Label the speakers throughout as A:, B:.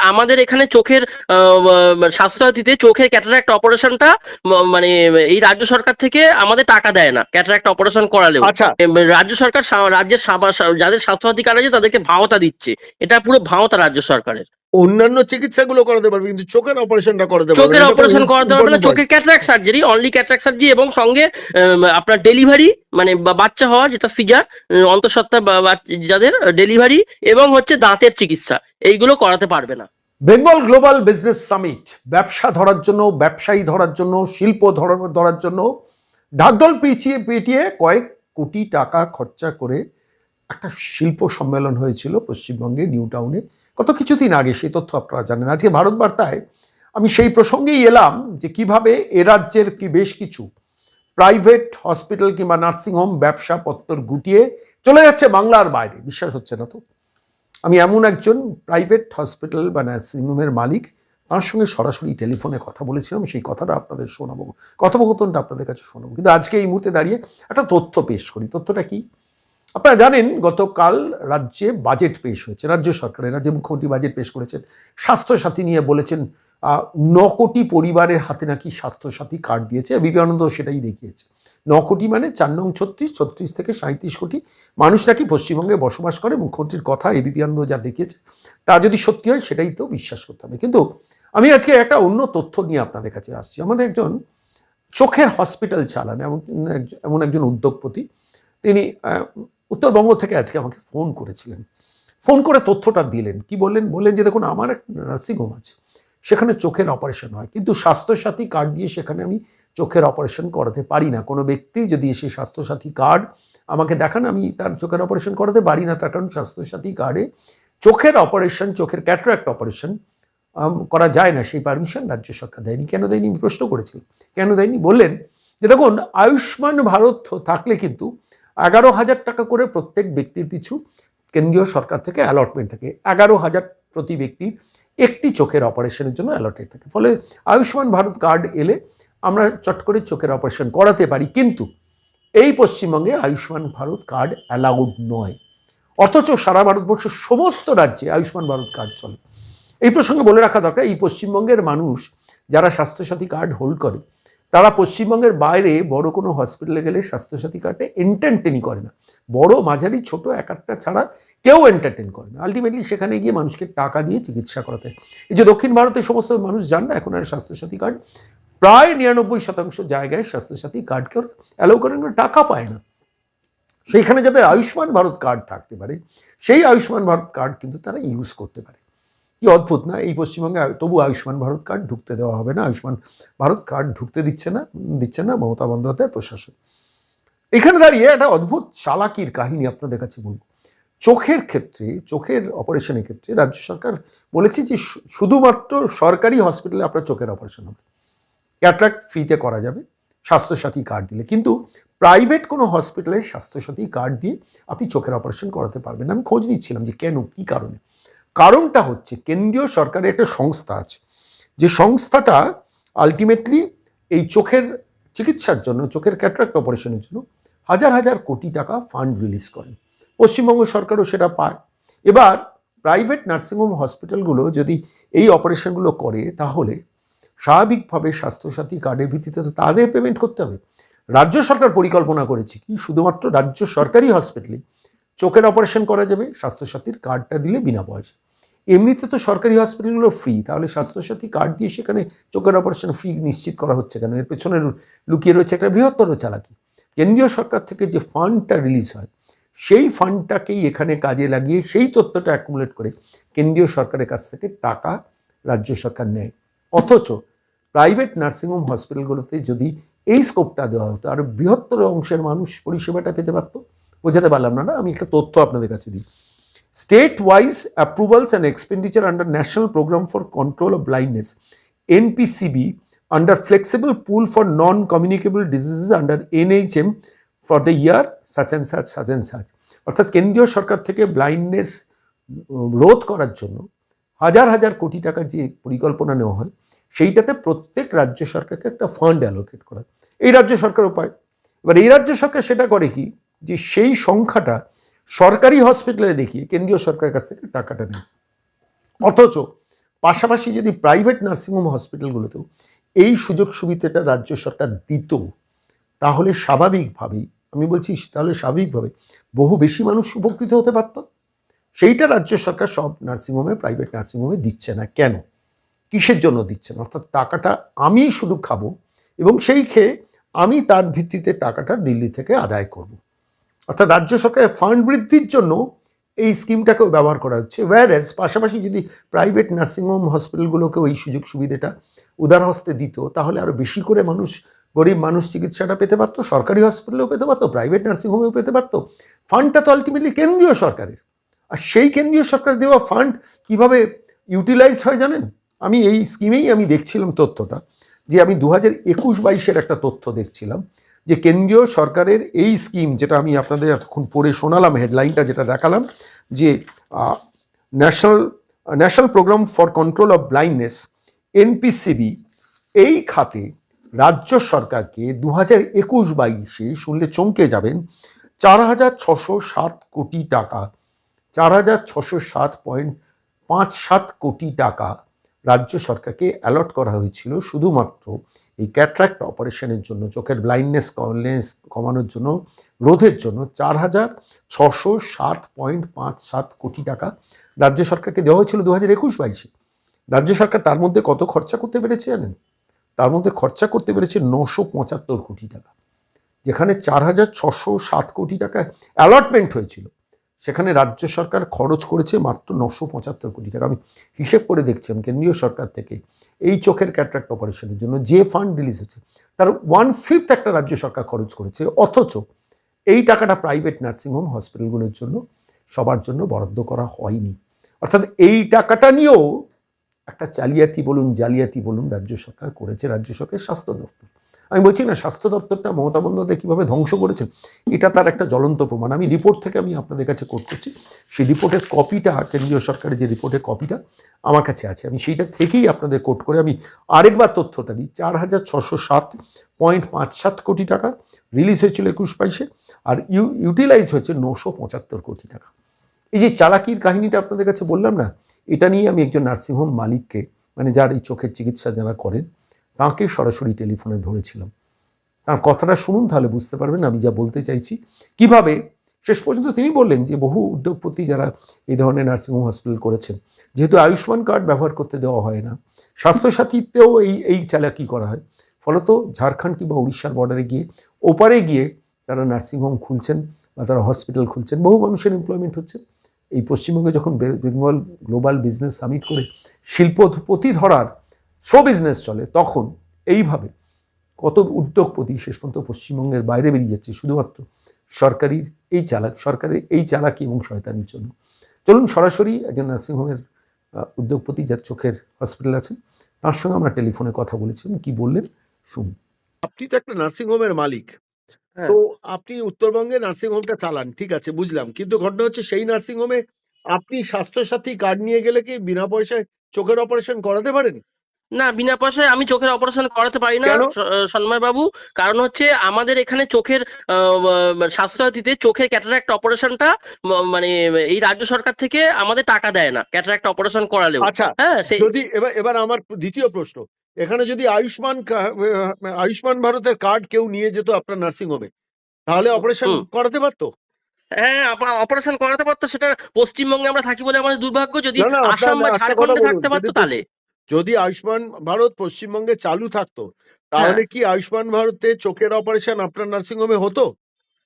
A: আমাদের এখানে চোখের স্বাস্থ্যসাথীতে চোখের ক্যাটারাক্ট অপারেশনটা মানে এই রাজ্য সরকার থেকে আমাদের টাকা দেয় না ক্যাটারাক্ট অপারেশন করালেও।
B: আচ্ছা,
A: রাজ্য সরকার রাজ্যের যাদের স্বাস্থ্যসাথী কার্ড আছে তাদেরকে ভাওতা দিচ্ছে, এটা পুরো ভাওতা রাজ্য সরকারের।
B: অন্যান্য চিকিৎসাগুলো করাতে পারবে কিন্তু চোখের অপারেশনটা করাতে পারবে
A: চোখের
B: না, এটা
A: অপারেশন করাতে পারবে না,
B: ইম্পর্টেন্ট পয়েন্ট।
A: চোখের cataract surgery, only cataract surgery, এবং সঙ্গে আপনার ডেলিভারি মানে বাচ্চা হওয়ার যেটা সিজার, অন্তঃসত্ত্বা যাদের ডেলিভারি, এবং হচ্ছে দাঁতের চিকিৎসা, এইগুলো করাতে পারবে না।
B: বেঙ্গল গ্লোবাল বিজনেস সামিট, ব্যবসা ধরার জন্য, ব্যবসায়ী ধরার জন্য, শিল্প ধরার জন্য ঢাকঢোল পিটিয়ে কয়েক কোটি টাকা খরচা করে একটা শিল্প সম্মেলন হয়েছিল পশ্চিমবঙ্গে নিউ টাউনে গত কিছুদিন আগে। সেই তথ্য আপনারা জানেন। আজকে ভারত বার্তায় আমি সেই প্রসঙ্গেই এলাম যে কিভাবে এ রাজ্যের বেশ কিছু প্রাইভেট হসপিটাল কিংবা নার্সিংহোম ব্যবসা পত্তর গুটিয়ে চলে যাচ্ছে বাংলার বাইরে। বিশ্বাস হচ্ছে না তো? আমি এমন একজন প্রাইভেট হসপিটাল বা নার্সিংহোমের মালিক, তার সঙ্গে সরাসরি টেলিফোনে কথা বলেছিলাম। সেই কথাটা আপনাদের শোনাবো, কথোপকথনটা আপনাদের কাছে শোনাবো। কিন্তু আজকে এই মুহূর্তে দাঁড়িয়ে একটা তথ্য পেশ করি। তথ্যটা কি? আপনারা জানেন গতকাল রাজ্যে বাজেট পেশ হয়েছে, রাজ্য সরকারের, রাজ্যে মুখ্যমন্ত্রী বাজেট পেশ করেছেন। স্বাস্থ্যসাথী নিয়ে বলেছেন 9 কোটি পরিবারের হাতে নাকি স্বাস্থ্যসাথী কার্ড দিয়েছে। বিবি আনন্দ সেটাই দেখিয়েছে। 9 কোটি মানে 4 নং 36 থেকে 37 কোটি মানুষ নাকি পশ্চিমবঙ্গে বসবাস করে। মুখ্যমন্ত্রীর কথা এবিপি আনন্দ যা দেখিয়েছে তা যদি সত্যি হয় সেটাই তো বিশ্বাস করতে হবে। কিন্তু আমি আজকে একটা অন্য তথ্য নিয়ে আপনাদের কাছে আসছি। আমাদের একজন চোখের হসপিটাল চালান এমন একজন উদ্যোগপতি, তিনি উত্তরবঙ্গ থেকে আজকে আমাকে ফোন করেছিলেন। ফোন করে তথ্যটা দিলেন। কি বললেন? বললেন যে দেখুন, আমার একটা নার্সিংহোম আছে, সেখানে চোখের অপারেশন হয়, কিন্তু স্বাস্থ্যসাথী কার্ড দিয়ে সেখানে আমি চোখের অপারেশন করাতে পারি না। কোনো ব্যক্তি যদি এসে স্বাস্থ্যসাথী কার্ড আমাকে দেখান, আমি তার চোখের অপারেশন করাতে পারি না। তার কারণ স্বাস্থ্যসাথী কার্ডে চোখের অপারেশন, চোখের ক্যাটারাক্ট অপারেশন করা যায় না, সেই পারমিশন রাজ্য সরকার দেয়নি। কেন দেয়নি আমি প্রশ্ন করেছিলাম, কেন দেয়নি? বললেন যে দেখুন, আয়ুষ্মান ভারত থাকলে কিন্তু 11,000 টাকা করে প্রত্যেক ব্যক্তির পিছু কেন্দ্রীয় সরকার থেকে অ্যালটমেন্ট থাকে। 11,000 প্রতি ব্যক্তির একটি চোখের অপারেশনের জন্য অ্যালটেড থাকে। ফলে আয়ুষ্মান ভারত কার্ড এলে আমরা চট করে চোখের অপারেশন করাতে পারি। কিন্তু এই পশ্চিমবঙ্গে আয়ুষ্মান ভারত কার্ড অ্যালাউড নয়, অথচ সারা ভারতবর্ষের সমস্ত রাজ্যে আয়ুষ্মান ভারত কার্ড চলে। এই প্রসঙ্গে বলে রাখা দরকার, এই পশ্চিমবঙ্গের মানুষ যারা স্বাস্থ্যসাথী কার্ড হোল্ড করে, তারা পশ্চিমবঙ্গের বাইরে বড় কোনো হসপিটালে গেলে স্বাস্থ্যসাথী কার্ডে এন্টারটেনই করে না। বড়, মাঝারি, ছোট এক একটা ছাড়া কেউ এন্টারটেন করে না। আলটিমেটলি সেখানে গিয়ে মানুষকে টাকা দিয়ে চিকিৎসা করাতে হয়। এই যে দক্ষিণ ভারতের সমস্ত মানুষ যান না এখন আর স্বাস্থ্যসাথী কার্ড, প্রায় 99% জায়গায় স্বাস্থ্যসাথী কার্ডকে অ্যালাউ করেন না, টাকা পায় না। সেইখানে যাদের আয়ুষ্মান ভারত কার্ড থাকতে পারে, সেই আয়ুষ্মান ভারত কার্ড কিন্তু তারা ইউজ করতে পারে। কি অদ্ভুত না? এই পশ্চিমবঙ্গে তবু আয়ুষ্মান ভারত কার্ড ঢুকতে দেওয়া হবে না। আয়ুষ্মান ভারত কার্ড ঢুকতে দিচ্ছে না মমতা বন্দ্যোপাধ্যায়ের প্রশাসন। এখানে দাঁড়িয়ে একটা অদ্ভুত চালাকির কাহিনী আপনাদের কাছে বলবো। চোখের ক্ষেত্রে, চোখের অপারেশনের ক্ষেত্রে রাজ্য সরকার বলেছে যে শুধুমাত্র সরকারি হসপিটালে আপনার চোখের অপারেশন হবে, ক্যাটারাক্ট ফ্রিতে করা যাবে স্বাস্থ্যসাথী কার্ড দিলে। কিন্তু প্রাইভেট কোনো হসপিটালে স্বাস্থ্যসাথী কার্ড দিয়ে আপনি চোখের অপারেশন করাতে পারবেন না। আমি খোঁজ নিচ্ছিলাম যে কেন, কী কারণে। কারণটা হচ্ছে কেন্দ্রীয় সরকারের একটা সংস্থা আছে, যে সংস্থাটা আলটিমেটলি এই চোখের চিকিৎসার জন্য, চোখের ক্যাটারাক্ট অপারেশনের জন্য হাজার হাজার কোটি টাকা ফান্ড রিলিজ করেন। পশ্চিমবঙ্গ সরকারও সেটা পায়। এবার প্রাইভেট নার্সিংহোম হসপিটালগুলো যদি এই অপারেশনগুলো করে, তাহলে স্বাভাবিকভাবে স্বাস্থ্যসাথী কার্ডের ভিত্তিতে তো তাদের পেমেন্ট করতে হবে। রাজ্য সরকার পরিকল্পনা করেছে কি, শুধুমাত্র রাজ্য সরকারি হসপিটালে চোখের অপারেশন করা যাবে স্বাস্থ্যসাথীর কার্ডটা দিলে বিনা পয়সা। এমনিতে তো সরকারি হসপিটালগুলো ফ্রি, তাহলে স্বাস্থ্যসাথী কার্ড দিয়ে সেখানে চোখের অপারেশন ফ্রি নিশ্চিত করা হচ্ছে কেন? এর পেছনে লুকিয়ে রয়েছে একটা বৃহত্তর চালাকি। কেন্দ্রীয় সরকার থেকে যে ফান্ডটা রিলিজ হয়, সেই ফান্ডটাকেই এখানে কাজে লাগিয়ে সেই তথ্যটা অ্যাকুমুলেট করে কেন্দ্রীয় সরকারের কাছ থেকে টাকা রাজ্য সরকার নেয়। অথচ প্রাইভেট নার্সিংহোম হসপিটালগুলোতে যদি এই স্কোপটা দেওয়া হতো, আর বৃহত্তর অংশের মানুষ পরিষেবাটা পেতে পারতো। বোঝাতে পারলাম না? আমি একটা তথ্য আপনাদের কাছে দিই। State wise approvals and expenditure under national programme for control of blindness NPCB under flexible pool for non-communicable diseases under NHM for the year such and such, such and such। অর্থাৎ কেন্দ্রীয় সরকার থেকে ব্লাইন্ডনেস রোধ করার জন্য হাজার হাজার কোটি টাকার যে পরিকল্পনা নেওয়া হয়, সেইটাতে প্রত্যেক রাজ্য সরকারকে একটা ফান্ড অ্যালোকেট করা, এই রাজ্য সরকারও পায়। এবার এই রাজ্য সরকার সেটা করে কি, যে সেই সংখ্যাটা সরকারি হসপিটালে দেখিয়ে কেন্দ্রীয় সরকারের কাছ থেকে টাকাটা নেয়। অথচ পাশাপাশি যদি প্রাইভেট নার্সিংহোম হসপিটালগুলোতেও এই সুযোগ সুবিধাটা রাজ্য সরকার দিত, তাহলে স্বাভাবিকভাবেই, আমি বলছি তাহলে স্বাভাবিকভাবে বহু বেশি মানুষ উপকৃত হতে পারত। সেইটা রাজ্য সরকার সব নার্সিংহোমে, প্রাইভেট নার্সিংহোমে দিচ্ছে না। কেন, কিসের জন্য দিচ্ছে না? অর্থাৎ টাকাটা আমি শুধু খাবো এবং সেই খেয়ে আমি তার ভিত্তিতে টাকাটা দিল্লি থেকে আদায় করব। অর্থাৎ রাজ্য সরকারের ফান্ড বৃদ্ধির জন্য এই স্কিমটাকেও ব্যবহার করা হচ্ছে। ওয়্যারএজ পাশাপাশি যদি প্রাইভেট নার্সিংহোম হসপিটালগুলোকেও এই সুযোগ সুবিধাটা উদার হস্তে দিত, তাহলে আরও বেশি করে মানুষ, গরিব মানুষ চিকিৎসাটা পেতে পারতো, সরকারি হসপিটালেও পেতে পারতো, প্রাইভেট নার্সিংহোমেও পেতে পারতো। ফান্ডটা তো আলটিমেটলি কেন্দ্রীয় সরকারের, আর সেই কেন্দ্রীয় সরকার দেওয়া ফান্ড কিভাবে ইউটিলাইজড হয় জানেন? আমি এই স্কিমেই আমি দেখছিলাম তথ্যটা, যে আমি 2021-22 একটা তথ্য দেখছিলাম, যে কেন্দ্রীয় সরকারের এই স্কিম, যেটা আমি আপনাদের এতক্ষণ পড়ে শোনালাম, হেডলাইনটা যেটা দেখালাম, যে national programme for control of blindness, NPCB, এই খাতে রাজ্য সরকারকে 2021-22 শুনলে চমকে যাবেন 4,607 কোটি টাকা, 4,607.57 কোটি টাকা রাজ্য সরকারকে অ্যালট করা হয়েছিল শুধুমাত্র এই ক্যাটরাক্ট অপারেশনের জন্য, চোখের ব্লাইন্ডনেস কমানোর জন্য, রোধের জন্য 4,607.57 কোটি টাকা রাজ্য সরকারকে দেওয়া হয়েছিল 2021-22। রাজ্য সরকার তার মধ্যে কত খরচা করতে পেরেছে জানেন? তার মধ্যে খরচা করতে পেরেছে 975 কোটি টাকা। যেখানে 4,607 কোটি টাকা অ্যালটমেন্ট হয়েছিল, সেখানে রাজ্য সরকার খরচ করেছে মাত্র 975 কোটি টাকা। আমি হিসেব করে দেখছিলাম কেন্দ্রীয় সরকার থেকে এই চোখের ক্যাটরাক্ট অপারেশনের জন্য যে ফান্ড রিলিজ হচ্ছে, তার 1/5 একটা রাজ্য সরকার খরচ করেছে, অথচ এই টাকাটা প্রাইভেট নার্সিংহোম হসপিটালগুলোর জন্য সবার জন্য বরাদ্দ করা হয়নি। অর্থাৎ এই টাকাটা নিয়েও একটা জালিয়াতি বলুন রাজ্য সরকার করেছে, রাজ্য সরকারের স্বাস্থ্য দপ্তর। আমি বলছি না স্বাস্থ্য দপ্তরটা মমতা বন্দ্যোপাধ্যায় কীভাবে ধ্বংস করেছেন, এটা তার একটা জ্বলন্ত প্রমাণ। আমি রিপোর্ট থেকে আমি আপনাদের কাছে কোট করছি, সেই রিপোর্টের কপিটা, কেন্দ্রীয় সরকারের যে রিপোর্টের কপিটা আমার কাছে আছে, আমি সেইটা থেকেই আপনাদের কোট করে আমি আরেকবার তথ্যটা দিই। 4,607.57 কোটি টাকা রিলিজ হয়েছিল 21-22, আর ইউটিলাইজ হয়েছে 975 কোটি টাকা। এই যে চালাকির কাহিনীটা আপনাদের কাছে বললাম না, এটা নিয়ে আমি একজন নার্সিংহোম মালিককে, মানে যার এই চোখের চিকিৎসা যারা করেন, তাঁকে সরাসরি টেলিফোনে ধরেছিলাম। তার কথাটা শুনুন, তাহলে বুঝতে পারবেন আমি যা বলতে চাইছি। কিভাবে শেষ পর্যন্ত তিনি বললেন যে বহু উদ্যোগপতি যারা এই ধরনের নার্সিংহোম হসপিটাল করেছেন, যেহেতু আয়ুষ্মান কার্ড ব্যবহার করতে দেওয়া হয় না, স্বাস্থ্যসাথীতেও এই চালাকি করা হয়, ফলত ঝাড়খণ্ড কিংবা উড়িষ্যার বর্ডারে গিয়ে, ওপারে গিয়ে তারা নার্সিংহোম খুলছেন বা তারা হসপিটাল খুলছেন, বহু মানুষের এমপ্লয়মেন্ট হচ্ছে। এই পশ্চিমবঙ্গে যখন বেঙ্গল গ্লোবাল বিজনেস সামিট করে শিল্পপতি ধরার শো বিজনেস চলে, তখন এইভাবে কত উদ্যোগপতি শেষ পর্যন্ত পশ্চিমবঙ্গের বাইরে বেরিয়ে যাচ্ছে শুধুমাত্র সরকারের এই চালাকি এবং শয়তানির জন্য। চলুন সরাসরি একজন নার্সিংহোমের উদ্যোগপতি, যার চোখের হসপিটাল আছেন, তার সঙ্গে আমরা টেলিফোনে কথা বলেছি, কি বললেন শুনুন। আপনি তো একটা নার্সিংহোমের মালিক,
A: হ্যাঁ।
B: তো আপনি উত্তরবঙ্গে নার্সিংহোমটা চালান, ঠিক আছে, বুঝলাম, কিন্তু ঘটনা হচ্ছে সেই নার্সিংহোমে আপনি স্বাস্থ্যসাথী কার্ড নিয়ে গেলে কি বিনা পয়সায় চোখের অপারেশন করাতে পারেন?
A: না, বিনা পয়সায় আমি চোখের অপারেশন করাতে পারি না
B: কেন?
A: সন্ময় বাবু। কারণ হচ্ছে আমাদের এখানে চোখের স্বাস্থ্যসাথীতে চোখের ক্যাটারাক্ট অপারেশনটা মানে এই রাজ্য সরকার থেকে আমাদের টাকা দেয় না ক্যাটারাক্ট অপারেশন করালেও।
B: আচ্ছা,
A: হ্যাঁ, সেই
B: যদি এবার আমার দ্বিতীয় প্রশ্ন, এখানে যদি আয়ুষ্মান ভারতের কার্ড কেউ নিয়ে যেত আপনার নার্সিংহোমে, তাহলে অপারেশন
A: হুম
B: করাতে পারতো?
A: হ্যাঁ, অপারেশন করাতে পারতো। সেটা পশ্চিমবঙ্গে আমরা থাকি বলে আমাদের দুর্ভাগ্য। যদি
B: না না,
A: আসাম বা
B: একটা কথা
A: ঝাড়খণ্ডে
B: বলুন,
A: থাকতে পারতো তাহলে।
B: যদি আয়ুষ্মান ভারত পশ্চিমবঙ্গে চালু থাকতো,
A: হ্যাঁ
B: তাহলে কি আয়ুষ্মান ভারতে চোখের অপারেশন আপনার নার্সিংহোমে হতো?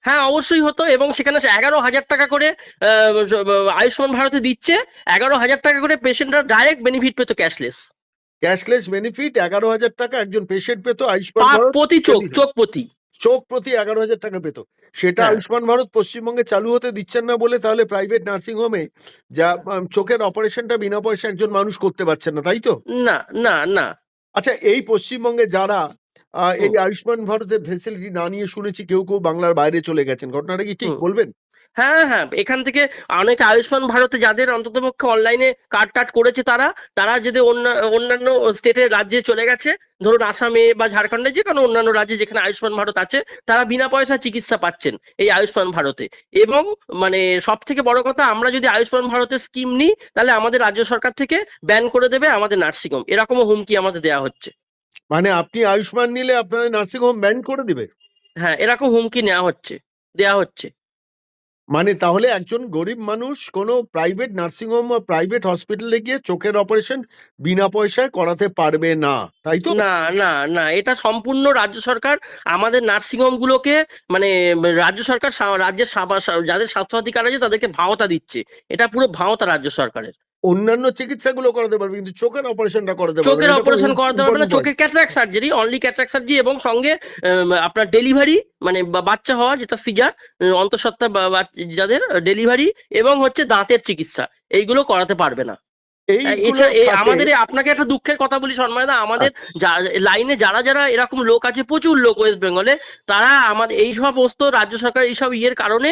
A: হ্যাঁ, অবশ্যই হতো। এবং সেখানে 11,000 টাকা করে আয়ুষ্মান ভারতে দিচ্ছে। 11,000 টাকা করে পেশেন্টরা ডাইরেক্ট বেনিফিট পেতো, ক্যাশলেস।
B: ক্যাশলেস বেনিফিট 11,000 টাকা একজন পেশেন্ট পেত আয়ুষ্মান ভারত,
A: প্রতি চোখ প্রতি।
B: চোখ প্রতি 11,000 টাকা পেত। সেটা
A: হ্যাঁ।
B: আয়ুষ্মান ভারত পশ্চিমবঙ্গে চালু হতে দিচ্ছেন না বলে তাহলে প্রাইভেট নার্সিং হোমে যা চোখের অপারেশনটা বিনা পয়সা একজন মানুষ করতে পারছেন না, তাই তো?
A: না না না।
B: আচ্ছা, এই পশ্চিমবঙ্গে যারা এই
A: হুম
B: আয়ুষ্মান ভারতের ফেসিলিটি না নিয়ে, শুনেছি কেউ কেউ বাংলার বাইরে চলে গেছেন, ঘটনাটা কি ঠিক
A: হুম
B: বলবেন?
A: হ্যাঁ হ্যাঁ, এখান থেকে অনেকে আয়ুষ্মান ভারতে যাদের অন্ততপক্ষে অনলাইনে কার্ড টার্ড করেছে, তারা তারা যদি অন্যান্য স্টেটের রাজ্যে চলে গেছে, ধরুন আসামে বা ঝাড়খণ্ডে, যে কোনো অন্যান্য রাজ্যে যেখানে আয়ুষ্মান ভারত আছে, তারা বিনা পয়সা চিকিৎসা পাচ্ছেন এই আয়ুষ্মান ভারতে। এবং মানে সব থেকে বড় কথা, আমরা যদি আয়ুষ্মান ভারতের স্কিম নিই, তাহলে আমাদের রাজ্য সরকার থেকে ব্যান করে দেবে আমাদের নার্সিংহোম, এরকমও হুমকি আমাদের দেওয়া হচ্ছে।
C: মানে আপনি আয়ুষ্মান নিলে আপনাদের নার্সিং হোম ব্যান করে দিবে?
A: হ্যাঁ, এরকম হুমকি দেওয়া হচ্ছে।
C: মানে তাহলে একজন গরিব মানুষ কোনো প্রাইভেট নার্সিং হোম বা প্রাইভেট হসপিটালে গিয়ে চোখের অপারেশন বিনা পয়সায় করাতে পারবে না, তাই তো?
A: না না না, এটা সম্পূর্ণ রাজ্য সরকার আমাদের নার্সিংহোম গুলোকে, মানে রাজ্য সরকার রাজ্যের যাদের স্বাস্থ্য অধিকার আছে তাদেরকে ভাওতা দিচ্ছে। এটা পুরো ভাওতা রাজ্য সরকারের।
C: অন্যান্য চিকিৎসাগুলো করাতে পারবে কিন্তু চোখের অপারেশনটা করাতে পারবে না,
A: চোখের
C: এটা খুব
A: অপারেশন করাতে পারবে না,
C: ইম্পর্টেন্ট পয়েন্ট।
A: চোখের cataract surgery, only cataract surgery, এবং সঙ্গে আপনার ডেলিভারি, মানে বাচ্চা হওয়া যেটা সিজার, অন্তঃসত্ত্বা যাদের ডেলিভারি, এবং হচ্ছে দাঁতের চিকিৎসা, এইগুলো করাতে পারবে না।
C: এইগুলো
A: এছাড়া
C: খাতে
A: আমাদের আপনাকে একটা দুঃখের কথা বলি সন্ময়দা, আমাদের
C: আ-
A: লাইনে যারা যারা এরকম লোক আছে, প্রচুর লোক ওয়েস্ট বেঙ্গলে, তারা আমাদের এই সমস্ত রাজ্য সরকার এইসব ইয়ের কারণে,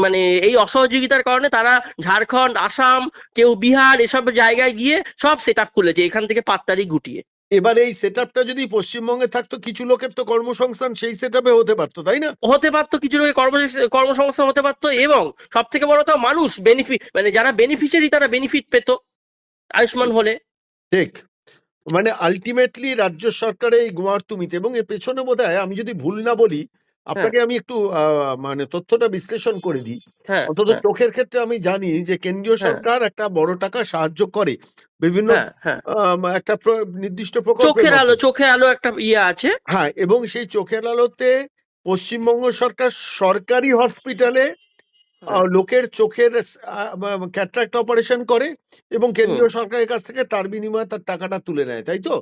A: মানে এই অসহযোগিতার কারণে তারা ঝাড়খণ্ড, আসাম, কেউ বিহার, এসব জায়গায় গিয়ে সব সেট আপ খুলেছে এখান থেকে পাত্তারি গুটিয়ে।
C: এবার এই সেটআপটা যদি পশ্চিমবঙ্গে থাকতো, কিছু লোকের তো কর্মসংস্থান সেই সেটআপে হতে পারতো, তাই না?
A: হতে পারতো, কিছু লোকের কর্মসংস্থান হতে পারতো, এবং সব থেকে বড় কথা, মানুষ বেনিফিট, মানে যারা বেনিফিশিয়ারি তারা বেনিফিট পেত আয়ুষ্মান হলে।
C: ঠিক। মানে আলটিমেটলি রাজ্য সরকারের এই গোয়ার্তুমিতে, এবং এর পেছনে বোধহয় আমি যদি ভুল না বলি,
A: হ্যাঁ
C: আপনাকে আমি একটু মানে তথ্যটা বিশ্লেষণ করে দিই।
A: হ্যাঁ
C: অন্তত
A: হ্যাঁ
C: চোখের ক্ষেত্রে আমি জানি যে কেন্দ্রীয়
A: হ্যাঁ
C: সরকার একটা বড় টাকা সাহায্য করে বিভিন্ন
A: হ্যাঁ হ্যাঁ,
C: একটা নির্দিষ্ট প্রকল্পের মাধ্যমে।
A: চোখের আলো একটা ইয়ে আছে।
C: হ্যাঁ, এবং সেই চোখের আলোতে পশ্চিমবঙ্গ সরকার সরকারি হসপিটালে
A: হ্যাঁ,
C: লোকের চোখের ক্যাটরাক্ট অপারেশন করে, এবং
A: হুম,
C: কেন্দ্রীয় সরকারের কাছ থেকে তার বিনিময়ে তার টাকাটা তুলে নেয়, তাই তো?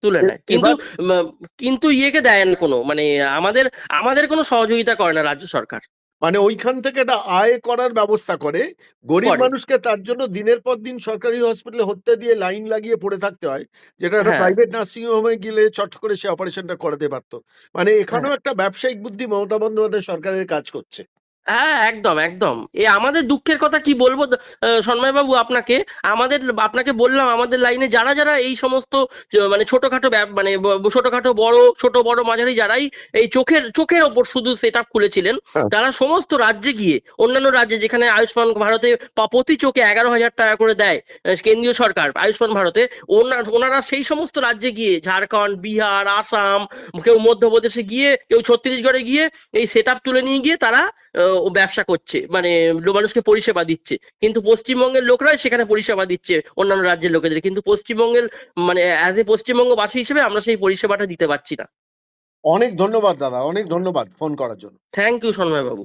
A: তুলে নেয়, কিন্তু
C: এবার
A: উম, কিন্তু ইয়েকে দেয় না কোনো, মানে আমাদের আমাদের কোনো সহযোগিতা করে না রাজ্য সরকার।
C: মানে ওইখান থেকে একটা আয় করার ব্যবস্থা করে, গরিব
A: করে,
C: মানুষকে তার জন্য দিনের পর দিন সরকারি হসপিটালে হত্যা দিয়ে লাইন লাগিয়ে পড়ে থাকতে হয়, যেটা একটা
A: হ্যাঁ
C: প্রাইভেট নার্সিং হোমে গেলে চট করে সে অপারেশনটা করাতে পারতো। মানে
A: হ্যাঁ
C: এখানেও একটা ব্যবসায়িক বুদ্ধি মমতা বন্দ্যোপাধ্যায় সরকারের কাজ করছে।
A: হ্যাঁ, একদম একদম। আমাদের দুঃখের কথা কি বলবো, সন্ময় বাবু আপনাকে, আপনাকে বললাম, আমাদের লাইনে যারা যারা এই সমস্ত মানে ছোটখাটো মানে ছোটখাটো বড়, ছোট বড় মাঝারি, যারাই এই চোখের ওপর শুধু সেট আপ খুলেছিলেন,
C: হ্যাঁ,
A: তারা সমস্ত রাজ্যে গিয়ে, অন্যান্য রাজ্যে যেখানে আয়ুষ্মান ভারতে প্রতি চোখে 11,000 টাকা করে দেয় কেন্দ্রীয় সরকার আয়ুষ্মান ভারতে, ওনারা সেই সমস্ত রাজ্যে গিয়ে, ঝাড়খণ্ড, বিহার, আসাম, কেউ মধ্যপ্রদেশে গিয়ে, কেউ ছত্তিশগড়ে গিয়ে এই সেট আপ তুলে নিয়ে গিয়ে তারা ও ব্যবসা করছে, মানে মানুষকে পরিষেবা দিচ্ছে। কিন্তু পশ্চিমবঙ্গের লোকরাই সেখানে পরিষেবা দিচ্ছে অন্যান্য রাজ্যের লোকেদের, কিন্তু পশ্চিমবঙ্গের, মানে অ্যাজ এ পশ্চিমবঙ্গবাসী হিসেবে আমরা সেই পরিষেবাটা দিতে পারছি না।
C: অনেক ধন্যবাদ দাদা, অনেক ধন্যবাদ ফোন করার জন্য।
A: Thank you Sanmoy Babu.